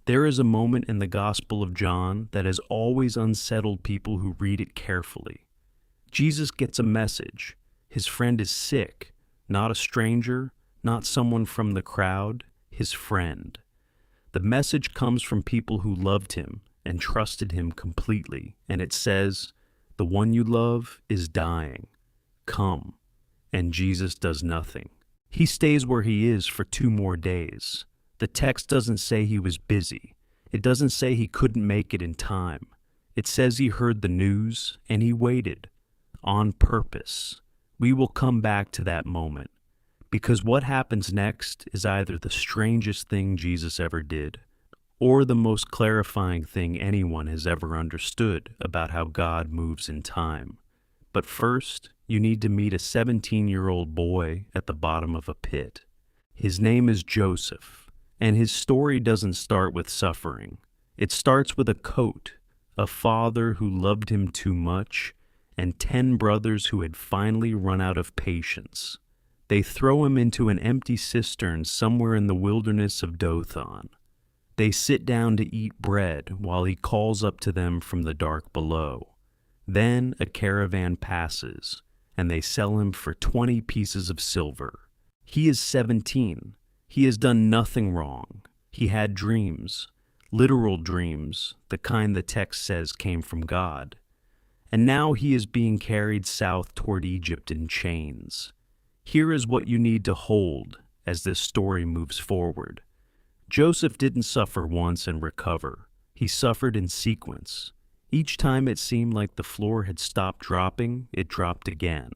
There is a moment in the Gospel of John that has always unsettled people who read it carefully. Jesus gets a message. His friend is sick, not a stranger, not someone from the crowd, his friend. The message comes from people who loved him and trusted him completely, and it says, "The one you love is dying. Come." And Jesus does nothing. He stays where he is for 2 more days. The text doesn't say he was busy. It doesn't say he couldn't make it in time. It says he heard the news and he waited on purpose. We will come back to that moment because what happens next is either the strangest thing Jesus ever did or the most clarifying thing anyone has ever understood about how God moves in time. But first, you need to meet a 17-year-old boy at the bottom of a pit. His name is Joseph, and his story doesn't start with suffering. It starts with a coat, a father who loved him too much, and 10 brothers who had finally run out of patience. They throw him into an empty cistern somewhere in the wilderness of Dothan. They sit down to eat bread while he calls up to them from the dark below. Then a caravan passes, and they sell him for 20 pieces of silver. He is 17. He has done nothing wrong. He had dreams, literal dreams, the kind the text says came from God. And now he is being carried south toward Egypt in chains. Here is what you need to hold as this story moves forward. Joseph didn't suffer once and recover. He suffered in sequence. Each time it seemed like the floor had stopped dropping, it dropped again.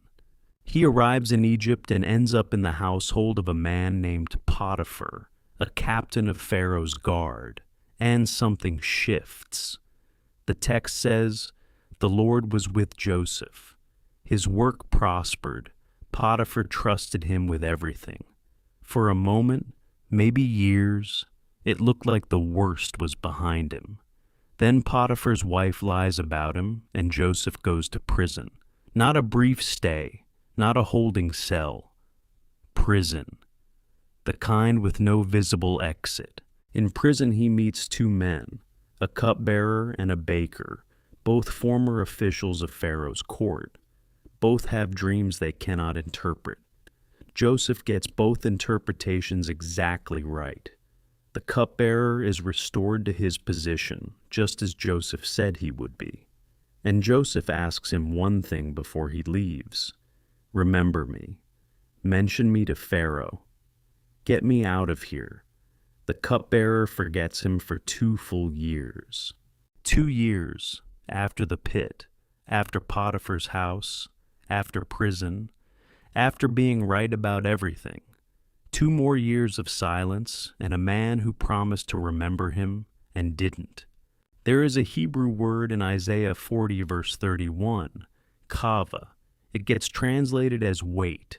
He arrives in Egypt and ends up in the household of a man named Potiphar, a captain of Pharaoh's guard, and something shifts. The text says, "The Lord was with Joseph. His work prospered. Potiphar trusted him with everything." For a moment, maybe years, it looked like the worst was behind him. Then Potiphar's wife lies about him, and Joseph goes to prison. Not a brief stay, not a holding cell. Prison. The kind with no visible exit. In prison he meets 2 men, a cupbearer and a baker, both former officials of Pharaoh's court. Both have dreams they cannot interpret. Joseph gets both interpretations exactly right. The cupbearer is restored to his position, just as Joseph said he would be. And Joseph asks him one thing before he leaves. "Remember me. Mention me to Pharaoh. Get me out of here." The cupbearer forgets him for 2 full years. 2 years after the pit, after Potiphar's house, after prison, after being right about everything. 2 more years of silence and a man who promised to remember him and didn't. There is a Hebrew word in Isaiah 40 verse 31, kava. It gets translated as wait.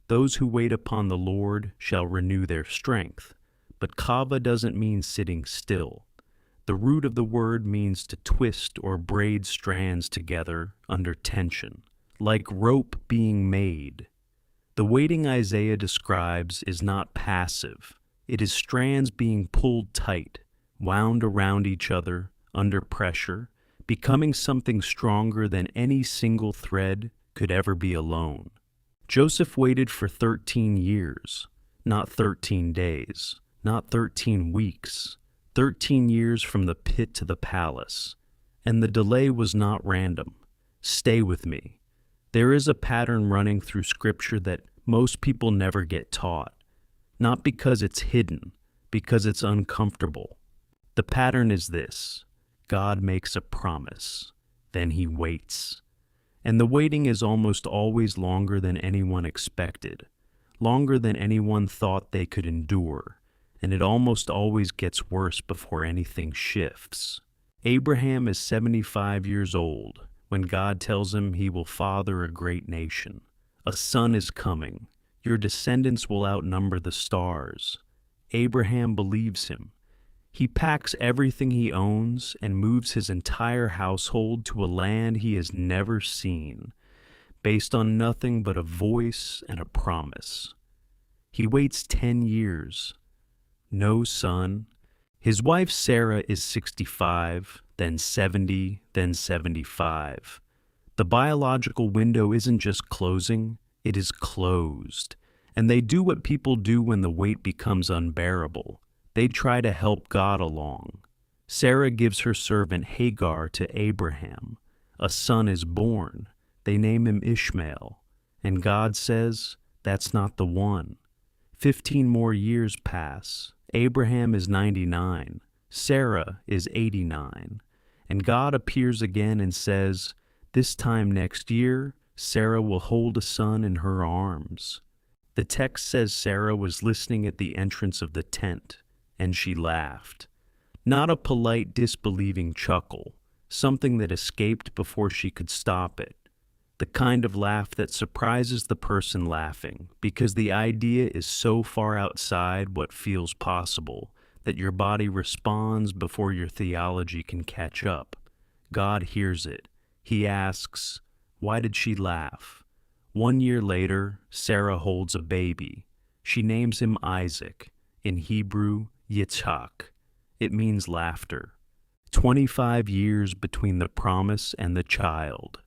Those who wait upon the Lord shall renew their strength. But kava doesn't mean sitting still. The root of the word means to twist or braid strands together under tension, like rope being made. The waiting Isaiah describes is not passive. It is strands being pulled tight, wound around each other, under pressure, becoming something stronger than any single thread could ever be alone. Joseph waited for 13 years, not 13 days, not 13 weeks, 13 years from the pit to the palace. And the delay was not random. Stay with me. There is a pattern running through Scripture that most people never get taught, not because it's hidden, because it's uncomfortable. The pattern is this: God makes a promise, then he waits. And the waiting is almost always longer than anyone expected, longer than anyone thought they could endure, and it almost always gets worse before anything shifts. Abraham is 75 years old when God tells him he will father a great nation. A son is coming. Your descendants will outnumber the stars. Abraham believes him. He packs everything he owns and moves his entire household to a land he has never seen, based on nothing but a voice and a promise. He waits 10 years. No son. His wife Sarah is 65, then 70, then 75. The biological window isn't just closing, it is closed. And they do what people do when the wait becomes unbearable. They try to help God along. Sarah gives her servant Hagar to Abraham. A son is born. They name him Ishmael. And God says, that's not the one. 15 more years pass. Abraham is 99. Sarah is 89. And God appears again and says, this time next year, Sarah will hold a son in her arms. The text says Sarah was listening at the entrance of the tent, and she laughed. Not a polite, disbelieving chuckle, something that escaped before she could stop it. The kind of laugh that surprises the person laughing, because the idea is so far outside what feels possible that your body responds before your theology can catch up. God hears it. He asks, why did she laugh? 1 year later, Sarah holds a baby. She names him Isaac, in Hebrew, Yitzhak. It means laughter. 25 years between the promise and the child.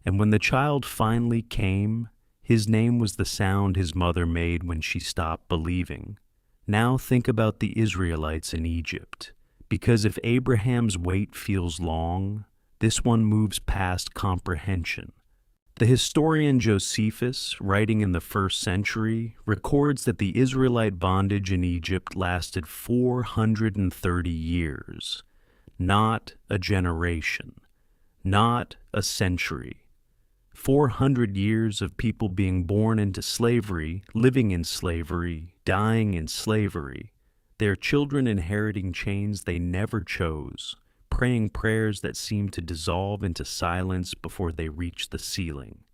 And when the child finally came, his name was the sound his mother made when she stopped believing. Now think about the Israelites in Egypt. Because if Abraham's wait feels long, this one moves past comprehension. The historian Josephus, writing in the 1st century, records that the Israelite bondage in Egypt lasted 430 years. Not a generation. Not a century. 400 years of people being born into slavery, living in slavery, dying in slavery, their children inheriting chains they never chose, praying prayers that seem to dissolve into silence before they reach the ceiling.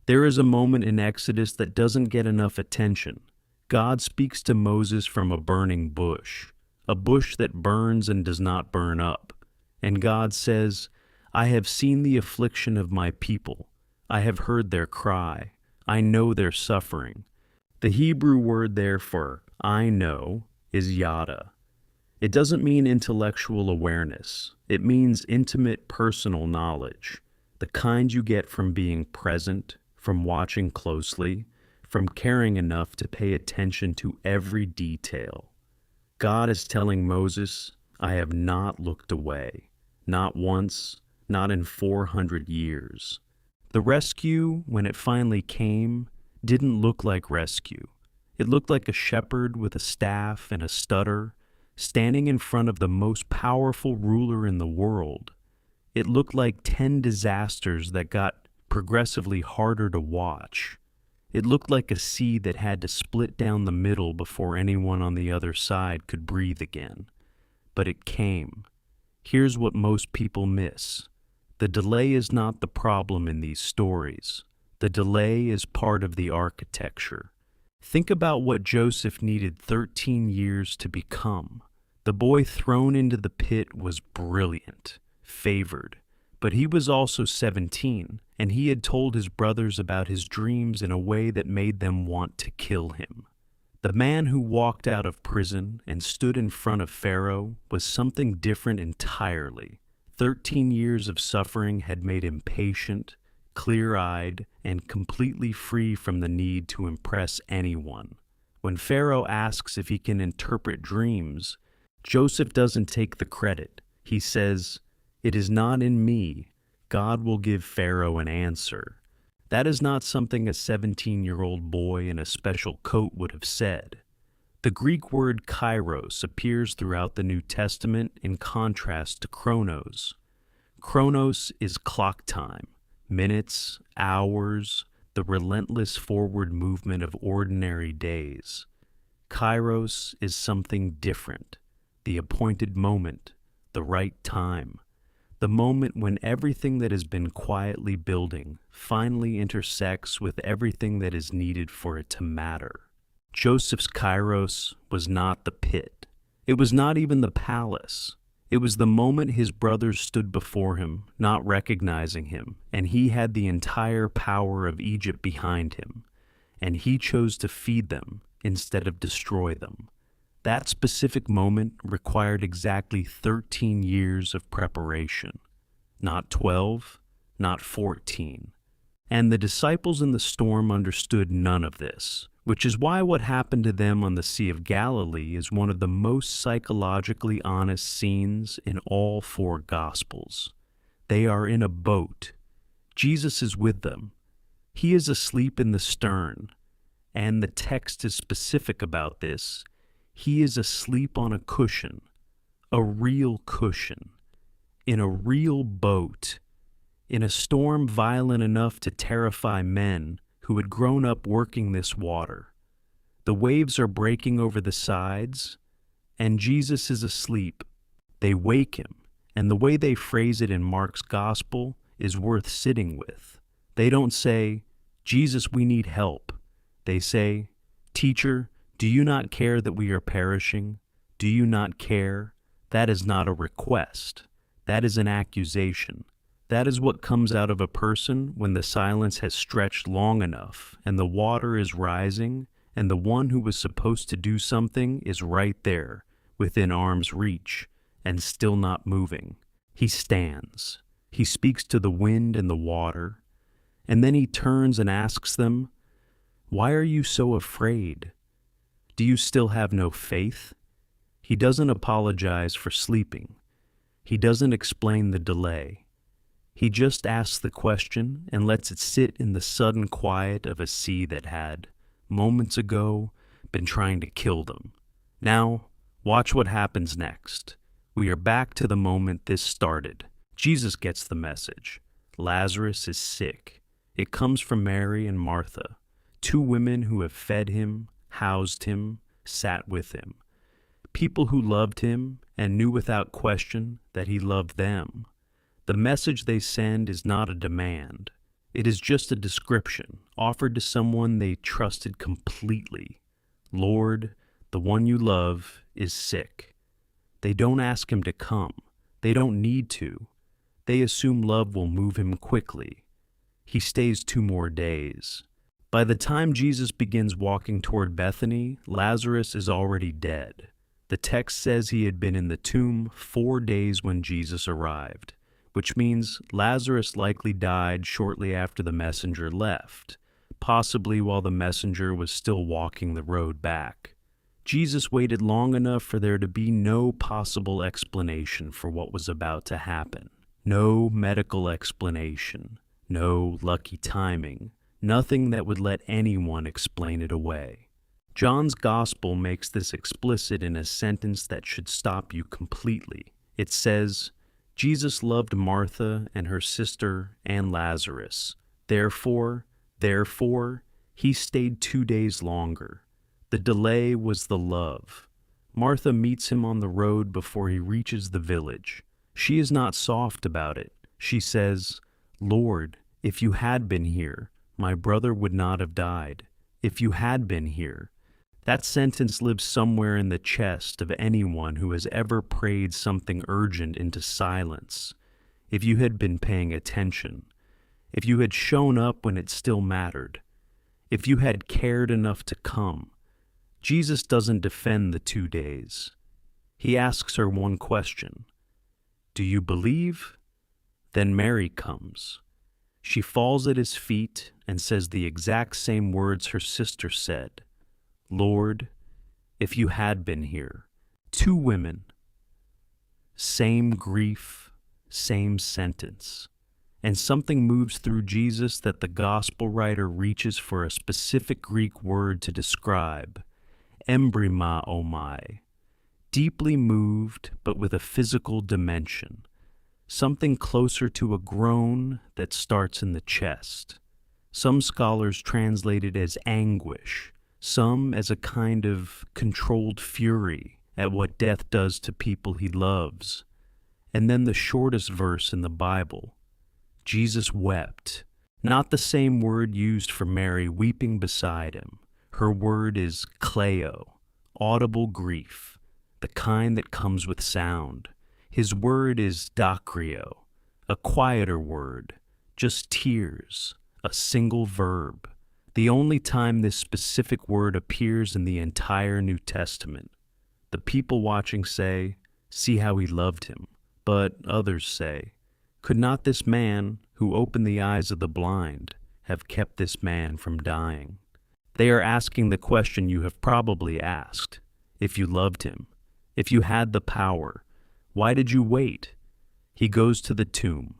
There is a moment in Exodus that doesn't get enough attention. God speaks to Moses from a burning bush, a bush that burns and does not burn up. And God says, I have seen the affliction of my people. I have heard their cry. I know their suffering. The Hebrew word there for I know is yada. It doesn't mean intellectual awareness. It means intimate personal knowledge, the kind you get from being present, from watching closely, from caring enough to pay attention to every detail. God is telling Moses, I have not looked away, not once, not in 400 years. The rescue, when it finally came, didn't look like rescue. It looked like a shepherd with a staff and a stutter, standing in front of the most powerful ruler in the world. It looked like 10 disasters that got progressively harder to watch. It looked like a sea that had to split down the middle before anyone on the other side could breathe again. But it came. Here's what most people miss. The delay is not the problem in these stories. The delay is part of the architecture. Think about what Joseph needed 13 years to become. The boy thrown into the pit was brilliant, favored, but he was also 17, and he had told his brothers about his dreams in a way that made them want to kill him. The man who walked out of prison and stood in front of Pharaoh was something different entirely. 13 years of suffering had made him patient, clear-eyed, and completely free from the need to impress anyone. When Pharaoh asks if he can interpret dreams, Joseph doesn't take the credit. He says, "It is not in me. God will give Pharaoh an answer." That is not something a 17-year-old boy in a special coat would have said. The Greek word kairos appears throughout the New Testament in contrast to chronos. Chronos is clock time, minutes, hours, the relentless forward movement of ordinary days. Kairos is something different, the appointed moment, the right time, the moment when everything that has been quietly building finally intersects with everything that is needed for it to matter. Joseph's kairos was not the pit. It was not even the palace. It was the moment his brothers stood before him, not recognizing him, and he had the entire power of Egypt behind him, and he chose to feed them instead of destroy them. That specific moment required exactly 13 years of preparation, not 12, not 14. And the disciples in the storm understood none of this, which is why what happened to them on the Sea of Galilee is one of the most psychologically honest scenes in all four Gospels. They are in a boat. Jesus is with them. He is asleep in the stern, and the text is specific about this. He is asleep on a cushion, a real cushion, in a real boat, in a storm violent enough to terrify men who had grown up working this water. The waves are breaking over the sides, and Jesus is asleep. They wake him, and the way they phrase it in Mark's gospel is worth sitting with. They don't say, "Jesus, we need help." They say, "Teacher, do you not care that we are perishing? Do you not care?" That is not a request. That is an accusation. That is what comes out of a person when the silence has stretched long enough and the water is rising and the one who was supposed to do something is right there, within arm's reach, and still not moving. He stands. He speaks to the wind and the water, and then he turns and asks them, "Why are you so afraid? Do you still have no faith?" He doesn't apologize for sleeping. He doesn't explain the delay. He just asks the question and lets it sit in the sudden quiet of a sea that had, moments ago, been trying to kill them. Now, watch what happens next. We are back to the moment this started. Jesus gets the message. Lazarus is sick. It comes from Mary and Martha, two women who have fed him, housed him, sat with him. People who loved him and knew without question that he loved them. The message they send is not a demand. It is just a description offered to someone they trusted completely. Lord, the one you love, is sick. They don't ask him to come. They don't need to. They assume love will move him quickly. He stays 2 more days. By the time Jesus begins walking toward Bethany, Lazarus is already dead. The text says he had been in the tomb 4 days when Jesus arrived, which means Lazarus likely died shortly after the messenger left, possibly while the messenger was still walking the road back. Jesus waited long enough for there to be no possible explanation for what was about to happen. No medical explanation, no lucky timing, nothing that would let anyone explain it away. John's gospel makes this explicit in a sentence that should stop you completely. It says, Jesus loved Martha and her sister and Lazarus. Therefore, he stayed 2 days longer. The delay was the love. Martha meets him on the road before he reaches the village. She is not soft about it. She says, "Lord, if you had been here, my brother would not have died. If you had been here." That sentence lives somewhere in the chest of anyone who has ever prayed something urgent into silence. If you had been paying attention, if you had shown up when it still mattered, if you had cared enough to come. Jesus doesn't defend the 2 days. He asks her one question. Do you believe? Then Mary comes. She falls at his feet and says the exact same words her sister said. Lord, if you had been here. 2 women. Same grief, same sentence. And something moves through Jesus that the gospel writer reaches for a specific Greek word to describe. Embrymaomai. Deeply moved, but with a physical dimension. Something closer to a groan that starts in the chest. Some scholars translate it as anguish. Some as a kind of controlled fury at what death does to people he loves. And then the shortest verse in the Bible, Jesus wept. Not the same word used for Mary weeping beside him. Her word is kleo, audible grief, the kind that comes with sound. His word is dakrio, a quieter word, just tears, a single verb. The only time this specific word appears in the entire New Testament. The people watching say, "See how he loved him." But others say, "Could not this man, who opened the eyes of the blind, have kept this man from dying?" They are asking the question you have probably asked. If you loved him, if you had the power, why did you wait? He goes to the tomb.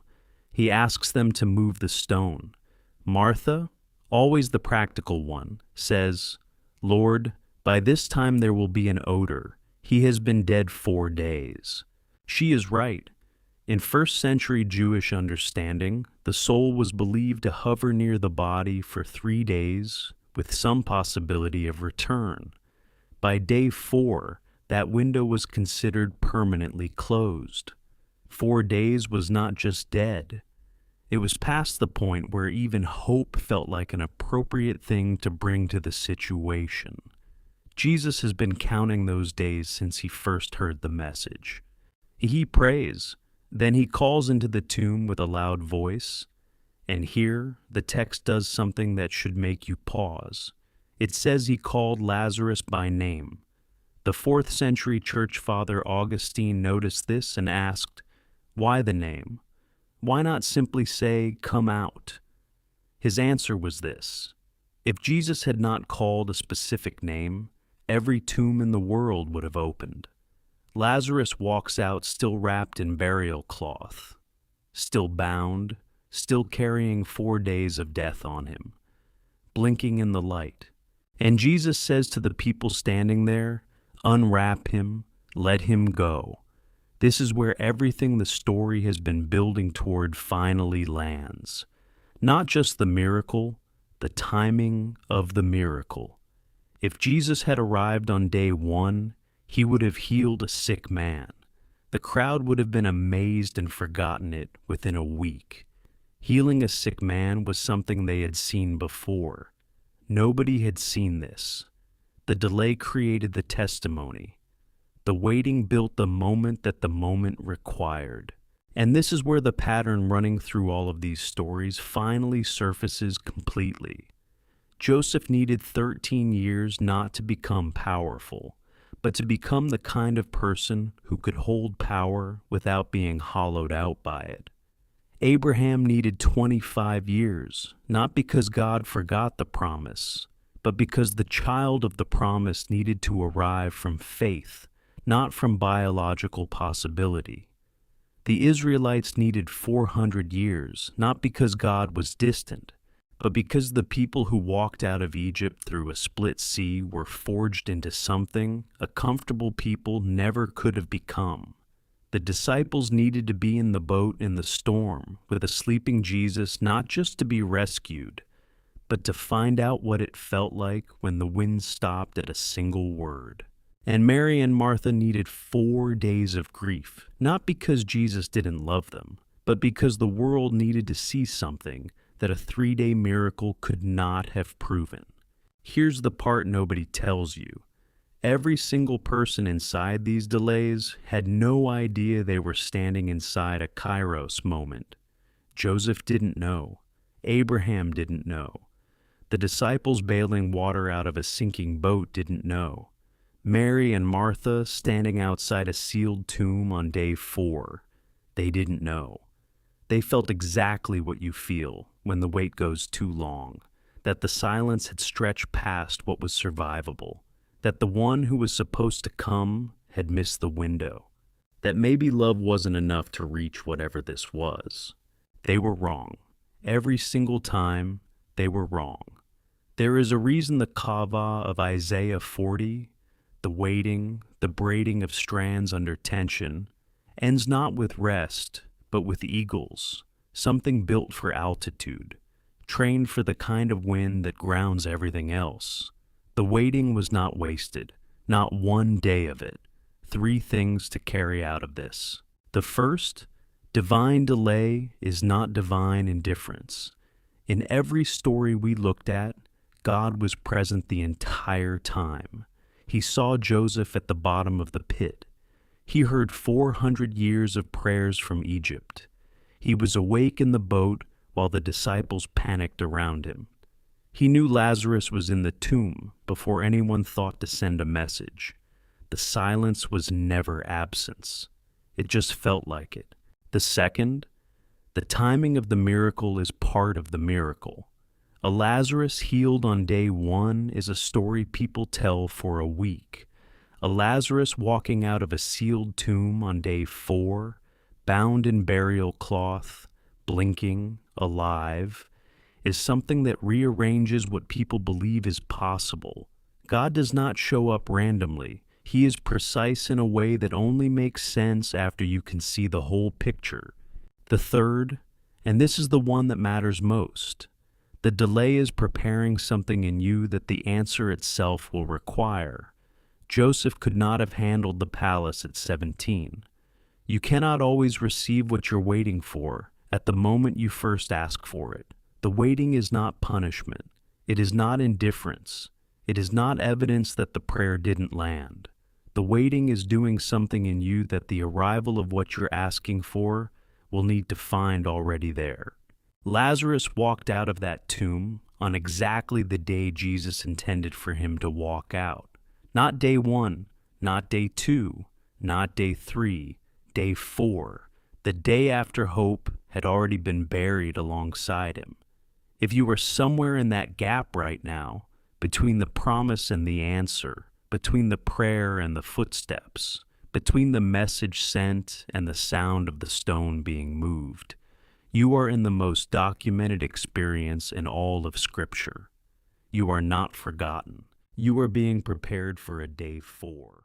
He asks them to move the stone. Martha, always the practical one, says, "Lord, by this time there will be an odor. He has been dead 4 days." She is right. In first-century Jewish understanding, the soul was believed to hover near the body for 3 days, with some possibility of return. By day 4, that window was considered permanently closed. 4 days was not just dead. It was past the point where even hope felt like an appropriate thing to bring to the situation. Jesus has been counting those days since he first heard the message. He prays, then he calls into the tomb with a loud voice, and here the text does something that should make you pause. It says he called Lazarus by name. The 4th century church father Augustine noticed this and asked, "Why the name? Why not simply say, 'Come out'?" His answer was this: if Jesus had not called a specific name, every tomb in the world would have opened. Lazarus walks out still wrapped in burial cloth, still bound, still carrying 4 days of death on him, blinking in the light. And Jesus says to the people standing there, "Unwrap him, let him go." This is where everything the story has been building toward finally lands. Not just the miracle, the timing of the miracle. If Jesus had arrived on day 1, he would have healed a sick man. The crowd would have been amazed and forgotten it within a week. Healing a sick man was something they had seen before. Nobody had seen this. The delay created the testimony. The waiting built the moment that the moment required. And this is where the pattern running through all of these stories finally surfaces completely. Joseph needed 13 years not to become powerful, but to become the kind of person who could hold power without being hollowed out by it. Abraham needed 25 years, not because God forgot the promise, but because the child of the promise needed to arrive from faith, not from biological possibility. The Israelites needed 400 years, not because God was distant, but because the people who walked out of Egypt through a split sea were forged into something a comfortable people never could have become. The disciples needed to be in the boat in the storm with a sleeping Jesus, not just to be rescued, but to find out what it felt like when the wind stopped at a single word. And Mary and Martha needed 4 days of grief, not because Jesus didn't love them, but because the world needed to see something that a 3-day miracle could not have proven. Here's the part nobody tells you. Every single person inside these delays had no idea they were standing inside a Kairos moment. Joseph didn't know. Abraham didn't know. The disciples bailing water out of a sinking boat didn't know. Mary and Martha standing outside a sealed tomb on day 4, they didn't know. They felt exactly what you feel when the wait goes too long, that the silence had stretched past what was survivable, that the one who was supposed to come had missed the window, that maybe love wasn't enough to reach whatever this was. They were wrong. Every single time, they were wrong. There is a reason the kava of Isaiah 40, the waiting, the braiding of strands under tension, ends not with rest, but with eagles, something built for altitude, trained for the kind of wind that grounds everything else. The waiting was not wasted, not 1 day of it. 3 things to carry out of this. The first, divine delay is not divine indifference. In every story we looked at, God was present the entire time. He saw Joseph at the bottom of the pit. He heard 400 years of prayers from Egypt. He was awake in the boat while the disciples panicked around him. He knew Lazarus was in the tomb before anyone thought to send a message. The silence was never absence. It just felt like it. The second, the timing of the miracle is part of the miracle. A Lazarus healed on day 1 is a story people tell for a week. A Lazarus walking out of a sealed tomb on day 4, bound in burial cloth, blinking, alive, is something that rearranges what people believe is possible. God does not show up randomly. He is precise in a way that only makes sense after you can see the whole picture. The third, and this is the one that matters most, the delay is preparing something in you that the answer itself will require. Joseph could not have handled the palace at 17. You cannot always receive what you're waiting for at the moment you first ask for it. The waiting is not punishment. It is not indifference. It is not evidence that the prayer didn't land. The waiting is doing something in you that the arrival of what you're asking for will need to find already there. Lazarus walked out of that tomb on exactly the day Jesus intended for him to walk out. Not day 1, not day 2, not day 3, day 4. The day after hope had already been buried alongside him. If you are somewhere in that gap right now, between the promise and the answer, between the prayer and the footsteps, between the message sent and the sound of the stone being moved, you are in the most documented experience in all of Scripture. You are not forgotten. You are being prepared for a day 4.